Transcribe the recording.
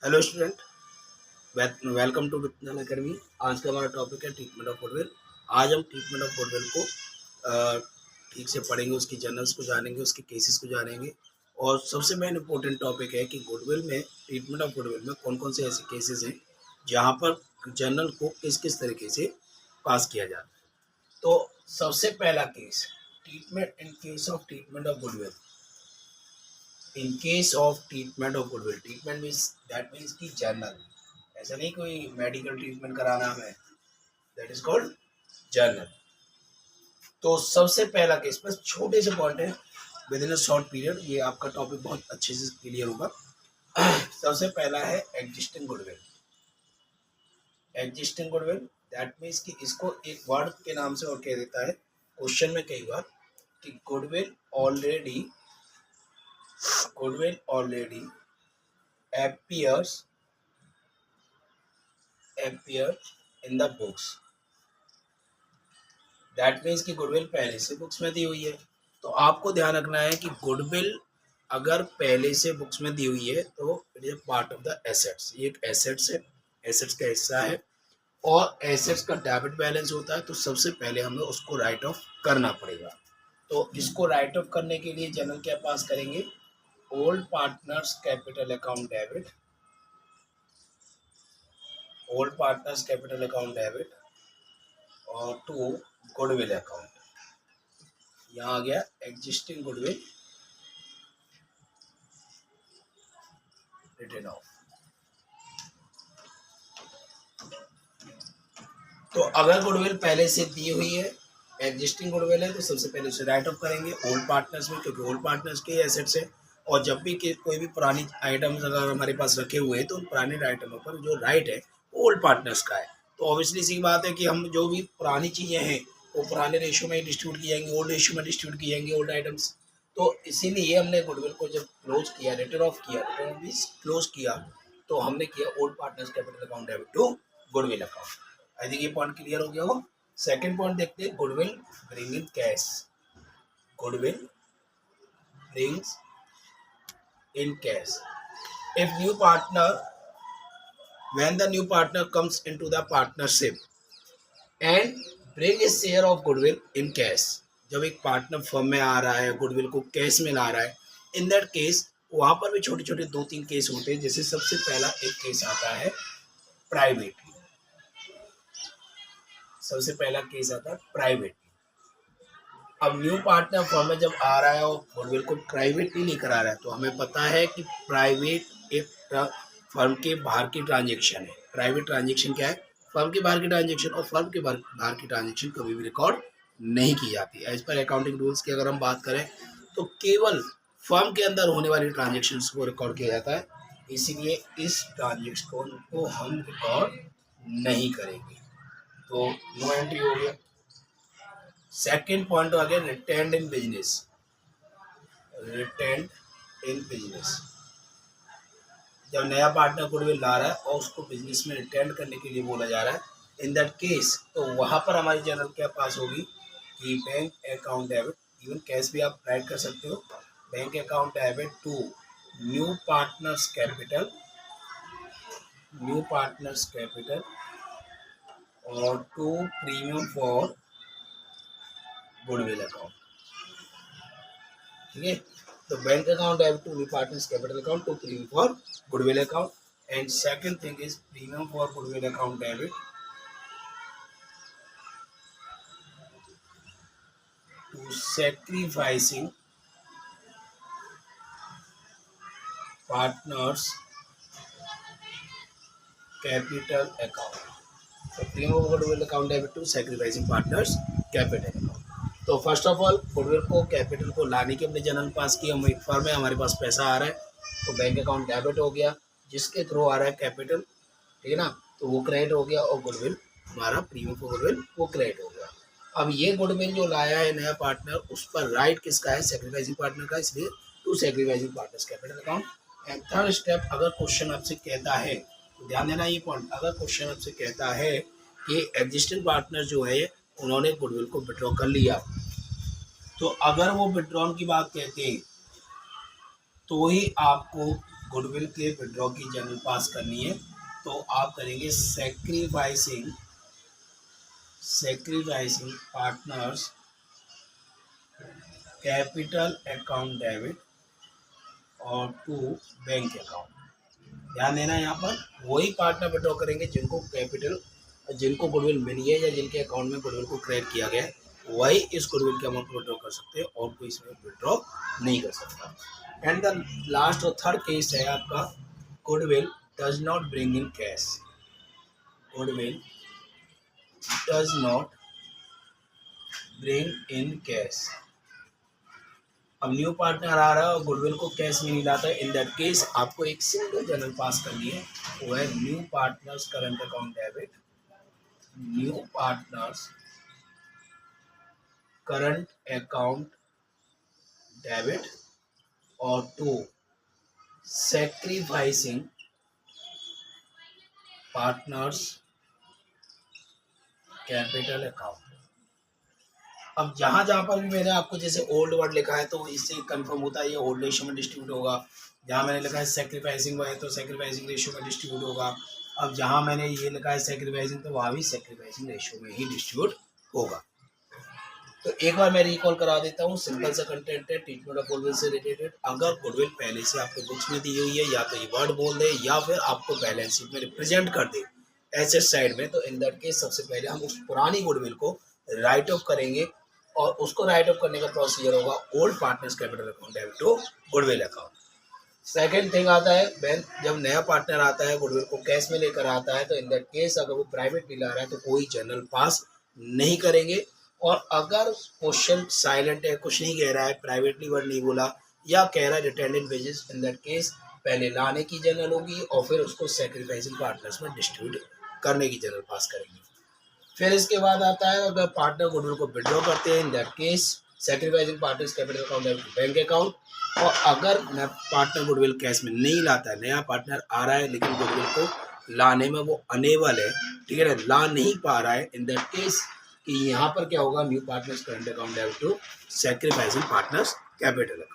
Hello student, welcome to विज्ञान academy. आज का हमारा टॉपिक है ट्रीटमेंट ऑफ गुडविल। आज हम ट्रीटमेंट ऑफ गुडविल को ठीक से पढ़ेंगे, उसकी जर्नल्स को जानेंगे, उसके केसेस को जानेंगे। और सबसे मेन इम्पोर्टेंट टॉपिक है कि गुडविल में, ट्रीटमेंट ऑफ गुडविल में कौन कौन से ऐसे केसेस हैं जहाँ पर जर्नल को किस किस तरीके से पास किया जाता है। तो सबसे पहला case, treatment in case of treatment of goodwill. In case of treatment of goodwill, treatment means that means की जर्नल, ऐसा नहीं कोई मेडिकल ट्रीटमेंट कराना हमें, दैट इज कॉल्ड जर्नल। तो सबसे पहला केस, बस छोटे से पॉइंट है, with in a short period ये आपका टॉपिक बहुत अच्छे से क्लियर होगा। सबसे पहला है existing goodwill. Existing goodwill that means कि इसको एक वर्ड के नाम से और कह देता है क्वेश्चन में कई बार कि goodwill already appears in the books। That means कि गुडविल पहले से बुक्स में दी हुई है। तो आपको ध्यान रखना है कि गुडविल अगर पहले से बुक्स में दी हुई है तो it is part of the assets. ये एक एसेट्स है, एसेट्स का हिस्सा है, और एसेट्स का डेबिट बैलेंस होता है। तो सबसे पहले हमें उसको राइट ऑफ करना पड़ेगा। तो इसको राइट ऑफ करने के लिए जर्नल क्या पास करेंगे, old partners capital account debit, old partners capital account debit और टू गुडविल अकाउंट। यहाँ आ गया एग्जिस्टिंग गुडविल रिटन ऑफ। तो अगर गुडविल पहले से दी हुई है, एग्जिस्टिंग गुडविल है, तो सबसे पहले उसे राइट ऑफ करेंगे ओल्ड पार्टनर्स में, क्योंकि ओल्ड पार्टनर्स के एसेट्स है। और जब भी कोई भी पुरानी आइटम्स अगर हमारे पास रखे हुए हैं तो उन पुराने आइटमों पर जो राइट है वो ओल्ड पार्टनर्स का है। तो ऑब्वियसली सी बात है कि हम जो भी पुरानी चीज़ें हैं वो पुराने रेशियो में डिस्ट्रीब्यूट की जाएंगी, ओल्ड रेशियो में डिस्ट्रीब्यूट की जाएंगी ओल्ड आइटम्स। तो इसीलिए हमने गुडविल को जब क्लोज किया, रिटर्न ऑफ किया, रिटर्न मींस क्लोज किया, तो हमने किया old partners capital account debit to goodwill account. I think ये पॉइंट क्लियर हो गया हो। सेकंड पॉइंट देखते हैं, goodwill bring in cash. Goodwill brings in cash if new partner, when the new partner comes into the partnership and bring a share of goodwill in cash। जब एक partner firm में आ रहा है, goodwill को cash में ला रहा है, in that case वहां पर भी छोटे छोटे 2-3 केस होते हैं। जैसे सबसे पहला एक केस आता है प्राइवेट, सबसे पहला केस आता है प्राइवेट। अब न्यू पार्टनर फर्म में जब आ रहा है और गुडविल को प्राइवेटली लेकर आ रहा है, तो हमें पता है कि प्राइवेट एक फर्म के बाहर की ट्रांजेक्शन है। प्राइवेट ट्रांजेक्शन क्या है, फर्म के बाहर की ट्रांजेक्शन, और फर्म के बाहर की ट्रांजेक्शन कभी भी रिकॉर्ड नहीं की जाती। एज पर अकाउंटिंग रूल्स की अगर हम बात करें तो केवल फर्म के अंदर होने वाली ट्रांजेक्शन को रिकॉर्ड किया जाता है। इसीलिए इस ट्रांजेक्शन को हम रिकॉर्ड नहीं करेंगे। तो नो एंट्री हो गया। सेकेंड पॉइंट आ गया retained in business. Retained in business, जब नया पार्टनर गुडविल ला रहा है और उसको बिजनेस में रिटेंड करने के लिए बोला जा रहा है, इन दैट केस तो वहां पर हमारी जर्नल क्या पास होगी कि bank account debit, even cash भी आप राइट कर सकते हो, bank account debit to new partners capital, new partners capital और to premium for goodwill account. ठीक है, तो bank account debit to new partners capital account to premium for goodwill account. And second thing is premium for goodwill account debit to sacrificing partners capital account. तो premium for goodwill account debit to sacrificing partners capital account. तो first of all goodwill को, capital को लाने के अपने journal पास किया। हम एक फर्म है, हमारे पास पैसा आ रहा है, तो बैंक अकाउंट डेबिट हो गया, जिसके थ्रू आ रहा है कैपिटल, ठीक है ना, तो वो क्रेडिट हो गया, और गुडविल हमारा प्रीमियम फॉर गुडविल वो क्रेडिट हो गया। अब ये गुडविल जो लाया है नया पार्टनर, उस पर राइट किसका है, सैक्रिफाइसिंग पार्टनर का, इसलिए to sacrificing partners capital account. And third step, अगर क्वेश्चन आपसे कहता है, तो ध्यान देना ये पॉइंट, अगर क्वेश्चन आपसे कहता है कि एग्जिस्टिंग पार्टनर जो है उन्होंने गुडविल को विड्रॉ कर लिया, तो अगर वो विड्रॉन की बात कहते हैं तो ही आपको गुडविल के विड्रॉ की जनरल पास करनी है तो आप करेंगे sacrificing partners capital account debit और टू बैंक अकाउंट। ध्यान देना, यहाँ पर वही पार्टनर विड्रॉ करेंगे जिनको कैपिटल, जिनको गुडविल मिली है या जिनके अकाउंट में गुडविल को क्रेडिट किया गया है, वही इस गुडविल के अमाउंट को विड्रॉ कर सकते हैं और कोई इसमें विड्रॉ नहीं कर सकता। एंड द लास्ट और थर्ड केस है आपका goodwill does not bring in cash. Goodwill does not bring in cash. अब न्यू पार्टनर आ रहा है और गुडविल को कैश में नहीं लाता है, इन दैट केस आपको एक सिंगल जनरल पास करनी है, वो है new partners current account debit, new partners current account debit और to sacrificing partners capital account. अब जहाँ पर भी मैंने आपको जैसे ओल्ड वर्ड लिखा है तो इससे कंफर्म होता है ये ओल्ड रेशियो में डिस्ट्रीब्यूट होगा। जहाँ मैंने लिखा है सैक्रिफाइसिंग है तो सैक्रिफाइसिंग रेशियो में डिस्ट्रीब्यूट होगा। अब जहाँ मैंने ये लिखा है सैक्रिफाइसिंग तो वहाँ भी सैक्रिफाइसिंग रेशियो में ही डिस्ट्रीब्यूट होगा। तो एक बार मैं रिकॉल करा देता हूँ, सिंपल सा कंटेंट है ट्रीटमेंट ऑफ गुडविल से रिलेटेड। अगर गुडविल पहले से आपको बुक्स में दी हुई है या तो ये वर्ड बोल दे या फिर आपको बैलेंस शीट में रिप्रेजेंट कर दे एसेट साइड में, तो इन दैट केस सबसे पहले हम उस पुरानी गुडविल को राइट ऑफ करेंगे और उसको राइट ऑफ करने का प्रोसीजर होगा old partners capital account debit to goodwill account. Second thing आता है जब नया पार्टनर आता है गुडविल को कैश में लेकर आता है तो इन दैट केस अगर वो प्राइवेटली ला रहा है तो कोई जनरल पास नहीं करेंगे। और अगर क्वेश्चन साइलेंट है, कुछ नहीं कह रहा है, प्राइवेटली वर्ड नहीं बोला या कह रहा है रिटेंडेंट वेजेस, इन दैट केस पहले लाने की जनरल होगी और फिर उसको सैक्रिफाइसिंग पार्टनर्स में डिस्ट्रीब्यूट करने की जनरल पास करेंगे। फिर इसके बाद आता है अगर पार्टनर गुडविल को विड्रॉ करते हैं in that case sacrificing partners capital account bank account. और अगर पार्टनर गुडविल कैश में नहीं लाता है, नया पार्टनर आ रहा है लेकिन गुडविल को लाने में वो अनेबल है, ठीक है ना, ला नहीं पा रहा है, इन दैट केस कि यहाँ पर क्या होगा new partners current account debit to sacrificing partners capital account.